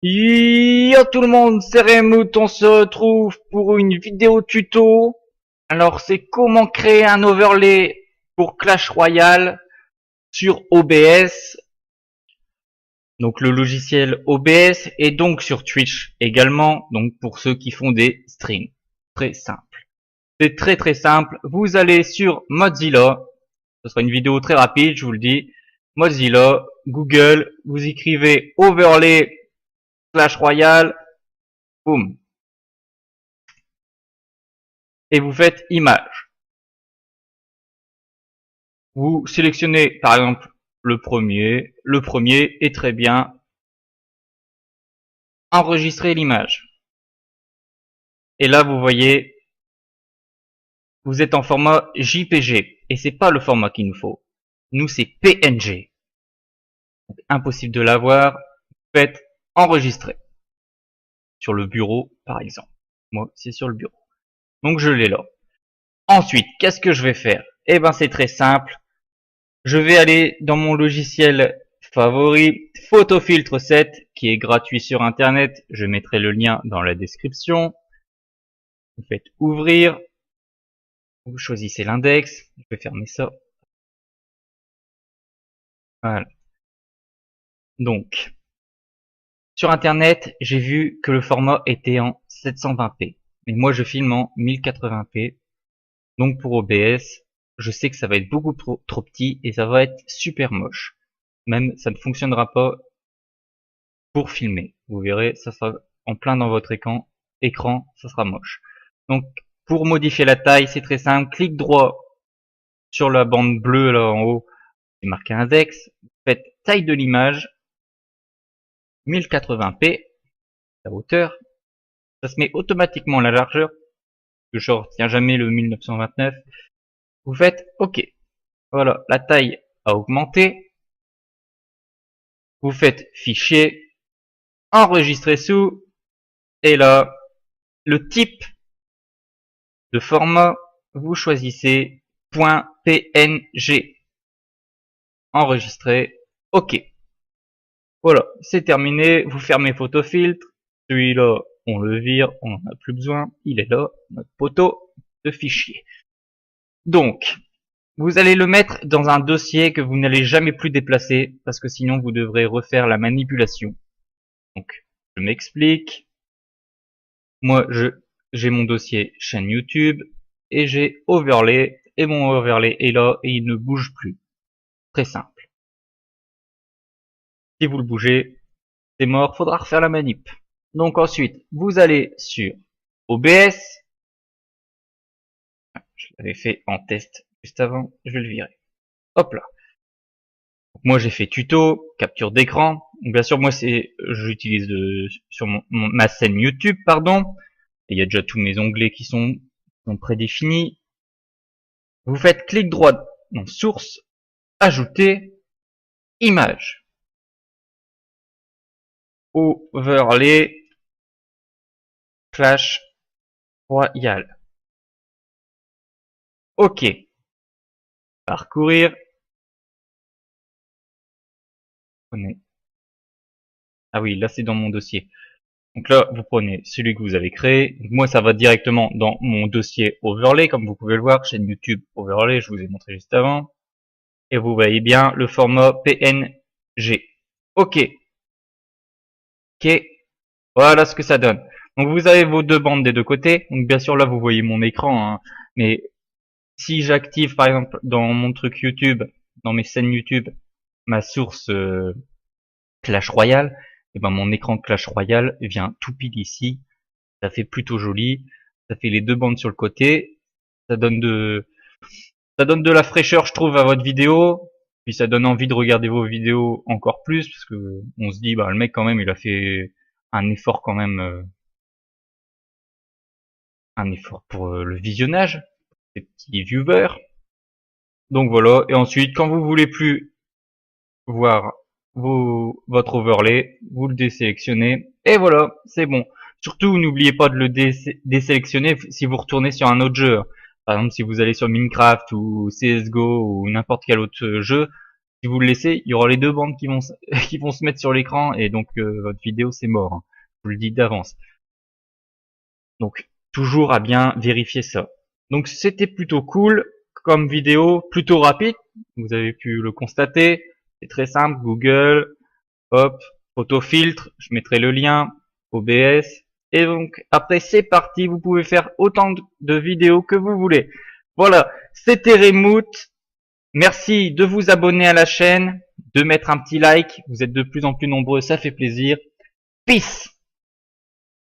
Yo tout le monde, c'est Remout, on se retrouve pour une vidéo tuto. Alors c'est comment créer un overlay pour Clash Royale sur OBS. Donc le logiciel OBS est donc sur Twitch également, donc pour ceux qui font des streams. Très simple. C'est très simple, vous allez sur Mozilla, ce sera une vidéo très rapide, je vous le dis. Mozilla, Google, vous écrivez overlay Clash Royale, boum. Et vous faites image. Vous sélectionnez par exemple le premier est très bien. Enregistrez l'image. Et là vous voyez, vous êtes en format JPG. Et c'est pas le format qu'il nous faut. Nous c'est PNG. Donc, impossible de l'avoir. Faites enregistrer. Sur le bureau par exemple. Moi c'est sur le bureau. Donc je l'ai là. Ensuite, qu'est-ce que je vais faire? Eh ben c'est très simple. Je vais aller dans mon logiciel favori, PhotoFiltre 7, qui est gratuit sur internet. Je mettrai le lien dans la description. Vous faites ouvrir. Vous choisissez l'index. Je vais fermer ça. Voilà. Donc, sur internet, j'ai vu que le format était en 720p. Mais moi, je filme en 1080p. Donc pour OBS, je sais que ça va être beaucoup trop petit et ça va être super moche. Même, ça ne fonctionnera pas pour filmer. Vous verrez, ça sera en plein dans votre écran, ça sera moche. Donc, pour modifier la taille, c'est très simple. Clic droit sur la bande bleue là en haut, c'est marqué index. Faites taille de l'image, 1080p, la hauteur. Ça se met automatiquement la largeur, que je retiens jamais le 1929. Vous faites OK. Voilà, la taille a augmenté. Vous faites fichier, enregistrer sous, et là, le type de format, vous choisissez .png. Enregistrer. OK. Voilà, c'est terminé. Vous fermez PhotoFiltre. Celui-là, on le vire, on n'en a plus besoin. Il est là, notre poteau de fichier. Donc, vous allez le mettre dans un dossier que vous n'allez jamais plus déplacer, parce que sinon vous devrez refaire la manipulation. Donc, je m'explique. Moi, j'ai mon dossier chaîne YouTube, et j'ai overlay, et mon overlay est là, et il ne bouge plus. Très simple. Si vous le bougez, c'est mort, faudra refaire la manip. Donc ensuite, vous allez sur OBS. Je l'avais fait en test juste avant, je vais le virer. Hop là. Donc, moi j'ai fait tuto, capture d'écran. Bien sûr, moi j'utilise sur ma scène YouTube, pardon. Et il y a déjà tous mes onglets qui sont prédéfinis. Vous faites clic droit dans source, ajouter, image. Overlay, Clash Royale. OK. Parcourir. Ah oui, là c'est dans mon dossier. Donc là, vous prenez celui que vous avez créé. Moi, ça va directement dans mon dossier overlay, comme vous pouvez le voir, chaîne YouTube overlay, je vous ai montré juste avant. Et vous voyez bien le format PNG. OK. OK. Voilà ce que ça donne. Donc vous avez vos deux bandes des deux côtés. Donc bien sûr là, vous voyez mon écran, hein. Mais si j'active par exemple dans mon truc YouTube, dans mes scènes YouTube, ma source Clash Royale, et ben mon écran Clash Royale vient tout pile ici. Ça fait plutôt joli. Ça fait les deux bandes sur le côté. Ça donne de la fraîcheur, je trouve, à votre vidéo. Puis ça donne envie de regarder vos vidéos encore plus, parce que on se dit, bah le mec quand même, il a fait un effort quand même, un effort pour le visionnage, les petits viewers. Donc voilà. Et ensuite, quand vous voulez plus voir votre overlay, vous le désélectionnez. Et voilà, c'est bon. Surtout, n'oubliez pas de le désélectionner si vous retournez sur un autre jeu. Par exemple, si vous allez sur Minecraft ou CSGO ou n'importe quel autre jeu, Si vous le laissez, il y aura les deux bandes qui vont qui vont se mettre sur l'écran et donc votre vidéo c'est mort, hein. Je vous le dis d'avance. Donc toujours à bien vérifier ça. Donc c'était plutôt cool comme vidéo, plutôt rapide. Vous avez pu le constater. C'est très simple. Google, hop, photo filtre. Je mettrai le lien. OBS. Et donc après c'est parti. Vous pouvez faire autant de vidéos que vous voulez. Voilà. C'était Remote. Merci de vous abonner à la chaîne, de mettre un petit like. Vous êtes de plus en plus nombreux, ça fait plaisir. Peace!